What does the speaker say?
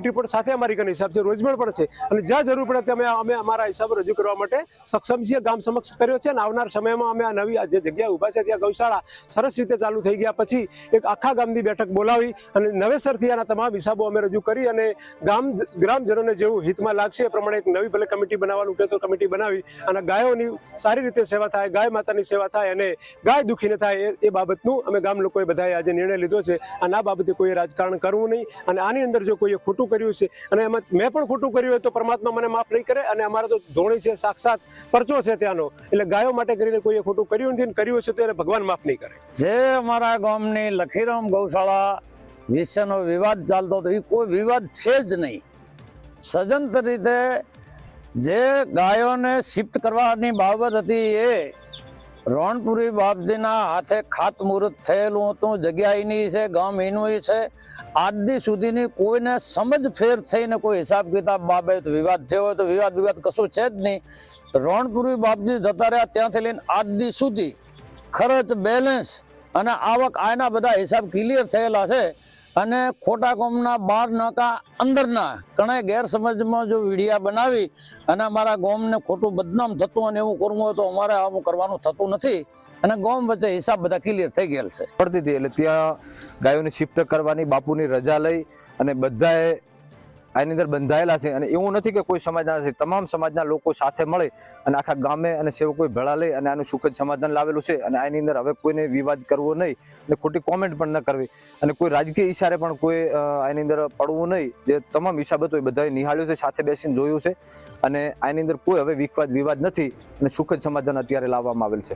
Report સાથે અમારી કને હિસાબ છે, રોજમેળ પણ છે અને જ્યાં જરૂર પડે ત્યાં અમે અમારા હિસાબો રજૂ કરવા માટે સક્ષમ છીએ, ગામ સમક્ષ કર્યો છે અને આવનાર સમયમાં અમે આ નવી જે જગ્યા ઊભા છે ત્યાં ગૌશાળા સરસ રીતે ચાલુ થઈ ગયા પછી એક આખા ગામની બેઠક બોલાવી અને નવેસરથી આના તમામ હિસાબો અમે રજૂ કરી અને ગ્રામજનોને જેવું હિતમાં લાગશે એ પ્રમાણે એક નવી ભલે કમિટી બનાવવાનું કહેતો કમિટી બનાવી અને ગાયોની સારી રીતે સેવા થાય, ગાય માતાની સેવા થાય અને ગાય દુઃખી ન થાય એ બાબતનું અમે ગામ લોકોએ બધાએ આજે નિર્ણય લીધો છે અને આ બાબતે કોઈ રાજકારણ કરવું નહીં અને આની અંદર જો કોઈએ ખોટું કર્યું છે અને એમાં મેં પણ ખોટું કર્યું હોય તો પરમાત્મા મને માફ નહીં કરે અને અમારા તો ધોણી છે, સાક્ષાત પરચો છે ત્યાંનો, એટલે ગાયો માટે કરીને કોઈએ ખોટું કર્યું નથી, કર્યું હશે તો એને ભગવાન માફ નહીં કરે. જે અમારા ગામની લખીરામ ગૌશાળા વિશેનો વિવાદ ચાલતો હતો એ કોઈ વિવાદ છે જ નહીં. સજંત રીતે જે ગાયોને શિફ્ટ કરવાની બાબત હતી એ રણપુરી બાપજીના હાથે ખાતમુહૂર્ત થયેલું હતું, જગ્યા એની છે, ગામ એનું છે. આજ દી સુધીની કોઈને સમજ ફેર થઈને કોઈ હિસાબ કિતાબ બાબત વિવાદ થયો હોય તો વિવાદ કશું છે જ નહીં. રણપુરી બાપજી જતા રહ્યા ત્યાંથી લઈને આજ દી સુધી ખર્ચ, બેલેન્સ અને આવક આના બધા હિસાબ ક્લિયર થયેલા છે અને ખોટા કોમના 12 નાકા અંદરના ઘણા ગેરસમજમાં જો વિડીયા બનાવી અને અમારા ગામને ખોટું બદનામ થતું અને એવું કરવું હોય તો અમારે આવું કરવાનું થતું નથી અને ગામ વચ્ચે હિસાબ બધા ક્લિયર થઈ ગયેલ છે. પડતી હતી એટલે ત્યાં ગાયોને શિફ્ટ કરવાની બાપુની રજા લઈ અને બધાએ આની અંદર બંધાયેલા છે અને એવું નથી કે કોઈ સમાજના નથી, તમામ સમાજના લોકો સાથે મળે અને આખા ગામે અને સેવકોએ ભેળા લઈ અને આનું સુખદ સમાધાન લાવેલું છે અને આની અંદર હવે કોઈને વિવાદ કરવો નહીં અને ખોટી કોમેન્ટ પણ ન કરવી અને કોઈ રાજકીય ઈશારે પણ કોઈ આની અંદર પડવું નહીં. જે તમામ હિસાબ હતો એ બધાએ નિહાળ્યું છે, સાથે બેસીને જોયું છે અને આની અંદર કોઈ હવે વિવાદ નથી અને સુખદ સમાધાન અત્યારે લાવવામાં આવેલ છે.